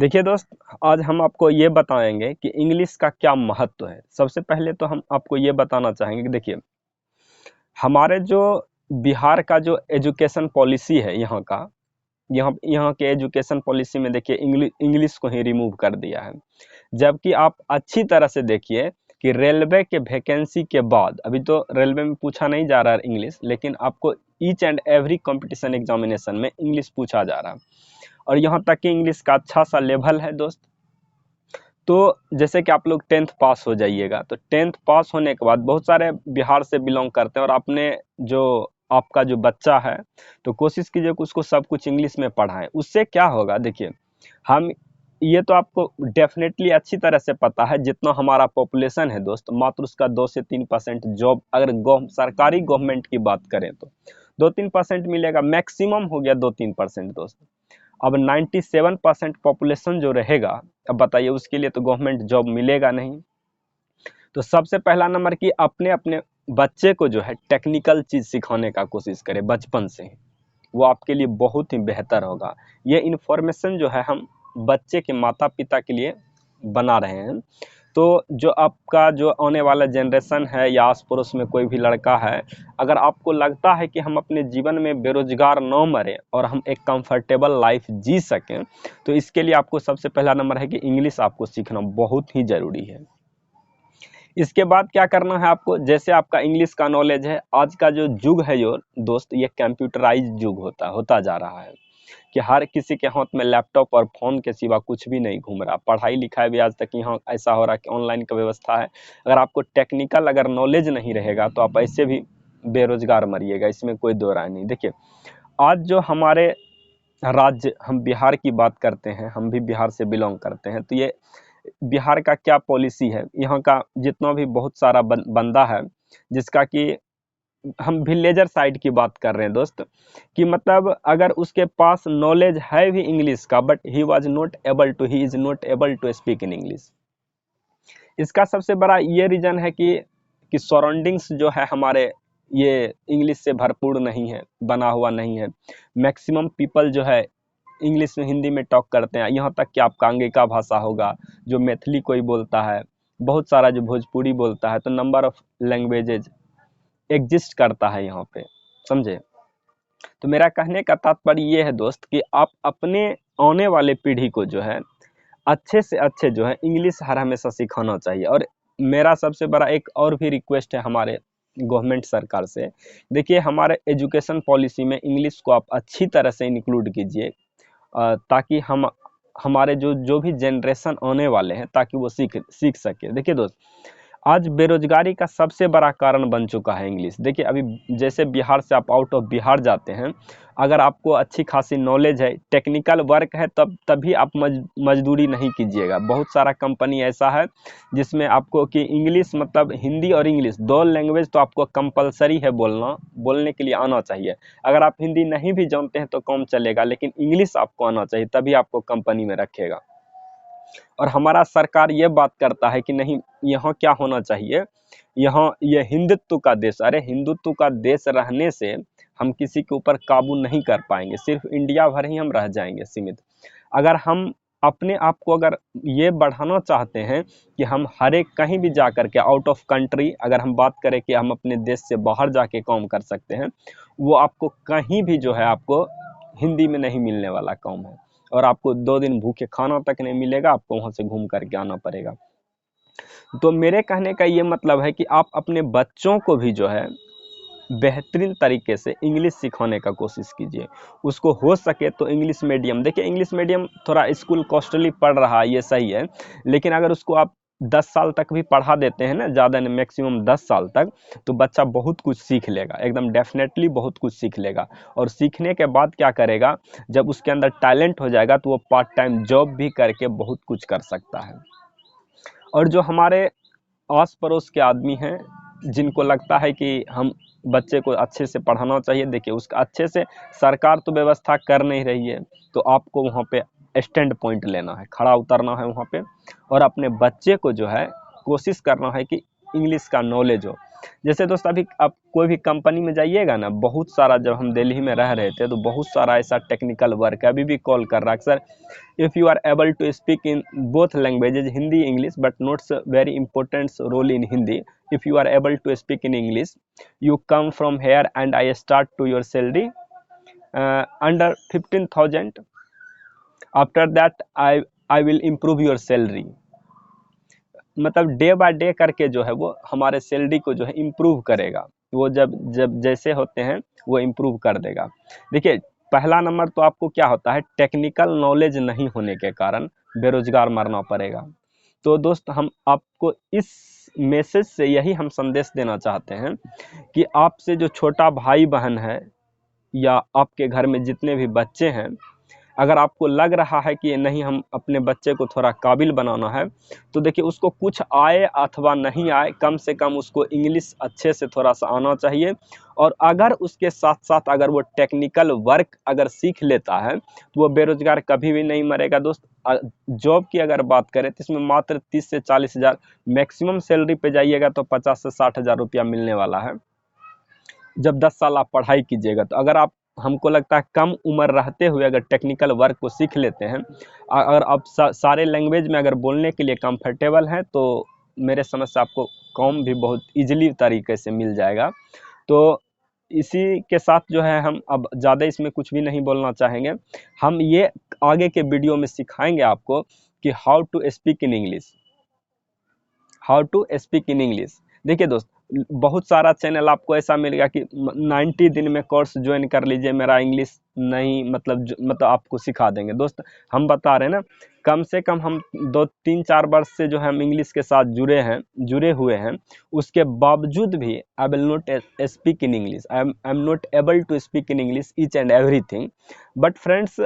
देखिए दोस्त, आज हम आपको ये बताएंगे कि इंग्लिश का क्या महत्व है। सबसे पहले तो हम आपको ये बताना चाहेंगे कि देखिए, हमारे जो बिहार का जो एजुकेशन पॉलिसी है यहाँ के एजुकेशन पॉलिसी में देखिए इंग्लिश को ही रिमूव कर दिया है। जबकि आप अच्छी तरह से देखिए कि रेलवे के वैकेंसी के बाद, अभी तो रेलवे में पूछा नहीं जा रहा है इंग्लिश, लेकिन आपको each and every competition examination में इंग्लिश पूछा जा रहा है। और यहाँ तक कि इंग्लिश का अच्छा सा लेवल है दोस्त। तो जैसे कि आप लोग 10th पास हो जाइएगा, तो 10th पास होने के बाद बहुत सारे बिहार से बिलोंग करते हैं, और आपने जो आपका जो बच्चा है तो कोशिश कीजिए कि उसको सब कुछ इंग्लिश में पढ़ाएं। उससे क्या होगा, देखिए हम ये तो आपको डेफिनेटली अच्छी तरह से पता है, जितना हमारा पॉपुलेशन है दोस्त, मात्र उसका 2 से 3% जॉब, अगर सरकारी गवर्नमेंट की बात करें तो 2-3% मिलेगा, मैक्सिमम हो गया 2-3% दोस्त। अब 97% पॉपुलेशन जो रहेगा, अब बताइए उसके लिए तो गवर्नमेंट जॉब मिलेगा नहीं। तो सबसे पहला नंबर कि अपने अपने बच्चे को जो है टेक्निकल चीज़ सिखाने का कोशिश करें बचपन से ही, वो आपके लिए बहुत ही बेहतर होगा। ये इन्फॉर्मेशन जो है हम बच्चे के माता पिता के लिए बना रहे हैं। तो जो आपका जो आने वाला जनरेशन है या आस पड़ोस में कोई भी लड़का है, अगर आपको लगता है कि हम अपने जीवन में बेरोजगार न मरें और हम एक कंफर्टेबल लाइफ जी सकें, तो इसके लिए आपको सबसे पहला नंबर है कि इंग्लिश आपको सीखना बहुत ही ज़रूरी है। इसके बाद क्या करना है आपको, जैसे आपका इंग्लिश का नॉलेज है, आज का जो युग है यो दोस्त, ये कंप्यूटराइज युग होता जा रहा है कि हर किसी के हाथ में लैपटॉप और फ़ोन के सिवा कुछ भी नहीं घूम रहा। पढ़ाई लिखाई भी आज तक यहाँ ऐसा हो रहा है कि ऑनलाइन का व्यवस्था है। अगर आपको टेक्निकल अगर नॉलेज नहीं रहेगा तो आप ऐसे भी बेरोजगार मरिएगा, इसमें कोई दो राय नहीं। देखिए, आज जो हमारे राज्य, हम बिहार की बात करते हैं, हम भी बिहार से बिलोंग करते हैं, तो ये बिहार का क्या पॉलिसी है, यहाँ का जितना भी बहुत सारा बंदा है, जिसका कि हम विलेजर साइड की बात कर रहे हैं दोस्त, कि मतलब अगर उसके पास नॉलेज है भी इंग्लिश का, but he is not able to speak in English. इसका सबसे बड़ा ये रीजन है कि सराउंडिंग्स जो है हमारे, ये इंग्लिश से भरपूर नहीं है, बना हुआ नहीं है। मैक्सिमम पीपल जो है इंग्लिश में, हिंदी में टॉक करते हैं। यहाँ तक कि आपका अंगिका भाषा होगा, जो मैथिली कोई बोलता है, बहुत सारा जो भोजपुरी बोलता है, तो नंबर ऑफ लैंग्वेजेज एग्जिस्ट करता है यहाँ पे, समझे। तो मेरा कहने का तात्पर्य ये है दोस्त कि आप अपने आने वाले पीढ़ी को जो है अच्छे से अच्छे जो है इंग्लिश हर हमेशा सिखाना चाहिए। और मेरा सबसे बड़ा एक और भी रिक्वेस्ट है हमारे गवर्नमेंट सरकार से, देखिए हमारे एजुकेशन पॉलिसी में इंग्लिश को आप अच्छी तरह से इंक्लूड कीजिए, ताकि हम हमारे जो जो भी जनरेशन आने वाले हैं, ताकि वो सीख सके। देखिए दोस्त, आज बेरोजगारी का सबसे बड़ा कारण बन चुका है इंग्लिश। देखिए अभी जैसे बिहार से आप आउट ऑफ बिहार जाते हैं, अगर आपको अच्छी खासी नॉलेज है, टेक्निकल वर्क है, तभी आप मजदूरी नहीं कीजिएगा। बहुत सारा कंपनी ऐसा है जिसमें आपको कि इंग्लिश, मतलब हिंदी और इंग्लिश दो लैंग्वेज तो आपको कंपलसरी है, बोलने के लिए आना चाहिए। अगर आप हिंदी नहीं भी जानते हैं तो काम चलेगा, लेकिन इंग्लिश आपको आना चाहिए, तभी आपको कंपनी में रखेगा। और हमारा सरकार ये बात करता है कि नहीं, यहाँ क्या होना चाहिए, यहाँ ये हिंदुत्व का देश, अरे हिंदुत्व का देश रहने से हम किसी के ऊपर काबू नहीं कर पाएंगे, सिर्फ इंडिया भर ही हम रह जाएंगे सीमित। अगर हम अपने आप को अगर ये बढ़ाना चाहते हैं कि हम हर एक कहीं भी जा कर के आउट ऑफ कंट्री, अगर हम बात करें कि हम अपने देश से बाहर जाके काम कर सकते हैं, वो आपको कहीं भी जो है आपको हिंदी में नहीं मिलने वाला काम है। और आपको 2 दिन भूखे खाना तक नहीं मिलेगा, आपको वहाँ से घूम करके आना पड़ेगा। तो मेरे कहने का ये मतलब है कि आप अपने बच्चों को भी जो है बेहतरीन तरीके से इंग्लिश सिखाने का कोशिश कीजिए। उसको हो सके तो इंग्लिश मीडियम, देखिए इंग्लिश मीडियम थोड़ा स्कूल कॉस्टली पड़ रहा है, ये सही है, लेकिन अगर उसको आप 10 साल तक भी पढ़ा देते हैं ना, ज़्यादा नहीं, मैक्सिमम 10 साल तक, तो बच्चा बहुत कुछ सीख लेगा, एकदम डेफिनेटली बहुत कुछ सीख लेगा। और सीखने के बाद क्या करेगा, जब उसके अंदर टैलेंट हो जाएगा तो वो पार्ट टाइम जॉब भी करके बहुत कुछ कर सकता है। और जो हमारे आस पड़ोस के आदमी हैं, जिनको लगता है कि हम बच्चे को अच्छे से पढ़ाना चाहिए, देखिए उसका अच्छे से सरकार तो व्यवस्था कर नहीं रही है, तो आपको वहाँ पे स्टैंड पॉइंट लेना है, खड़ा उतरना है वहाँ पे, और अपने बच्चे को जो है कोशिश करना है कि इंग्लिश का नॉलेज हो। जैसे दोस्त अभी आप कोई भी कंपनी में जाइएगा ना, बहुत सारा, जब हम दिल्ली में रह रहे थे तो बहुत सारा ऐसा टेक्निकल वर्क है, अभी भी कॉल कर रहा है sir, if you are able to speak in both languages Hindi English but not very important role in Hindi, if you are able to speak in English, you come from here and I start to your salary under 15,000, after that I will improve your salary। मतलब day by day करके जो है वो हमारे salary को जो है improve करेगा, वो जब जब जैसे होते हैं वो इम्प्रूव कर देगा। देखिए पहला नंबर तो आपको क्या होता है, टेक्निकल नॉलेज नहीं होने के कारण बेरोजगार मरना पड़ेगा। तो दोस्त हम आपको इस मैसेज से यही हम संदेश देना चाहते हैं कि आपसे जो छोटा भाई बहन है या आपके घर में जितने भी बच्चे हैं, अगर आपको लग रहा है कि नहीं हम अपने बच्चे को थोड़ा काबिल बनाना है, तो देखिए उसको कुछ आए अथवा नहीं आए, कम से कम उसको इंग्लिश अच्छे से थोड़ा सा आना चाहिए। और अगर उसके साथ साथ अगर वो टेक्निकल वर्क अगर सीख लेता है तो वो बेरोजगार कभी भी नहीं मरेगा। दोस्त जॉब की अगर बात करें तो इसमें मात्र 30 से 40 हज़ार मैक्सिमम सैलरी पे जाइएगा तो 50 से 60 हज़ार रुपया मिलने वाला है जब 10 साल आप पढ़ाई कीजिएगा। तो अगर आप, हमको लगता है कम उम्र रहते हुए अगर टेक्निकल वर्क को सीख लेते हैं, अगर आप सारे लैंग्वेज में अगर बोलने के लिए कंफर्टेबल हैं, तो मेरे समझ से आपको काम भी बहुत इजीली तरीके से मिल जाएगा। तो इसी के साथ जो है हम अब ज़्यादा इसमें कुछ भी नहीं बोलना चाहेंगे। हम ये आगे के वीडियो में सिखाएंगे आपको कि how to speak in English, how to speak in English. देखिए दोस्त बहुत सारा चैनल आपको ऐसा मिलेगा कि 90 दिन में कोर्स ज्वाइन कर लीजिए, मेरा इंग्लिश नहीं मतलब आपको सिखा देंगे। दोस्त हम बता रहे हैं ना, कम से कम हम 2-3-4 वर्ष से जो है हम इंग्लिश के साथ जुड़े हुए हैं, उसके बावजूद भी I will not speak in English, I am not able to speak in English each and everything, but friends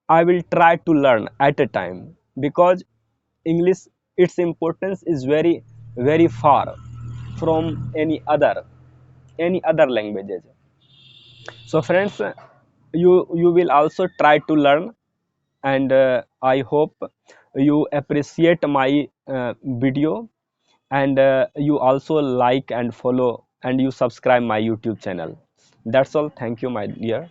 I will try to learn at a time because English, its importance is very far from any other languages. So friends, you will also try to learn, and I hope you appreciate my video, and you also like and follow and you subscribe my YouTube channel. That's all. Thank you my dear.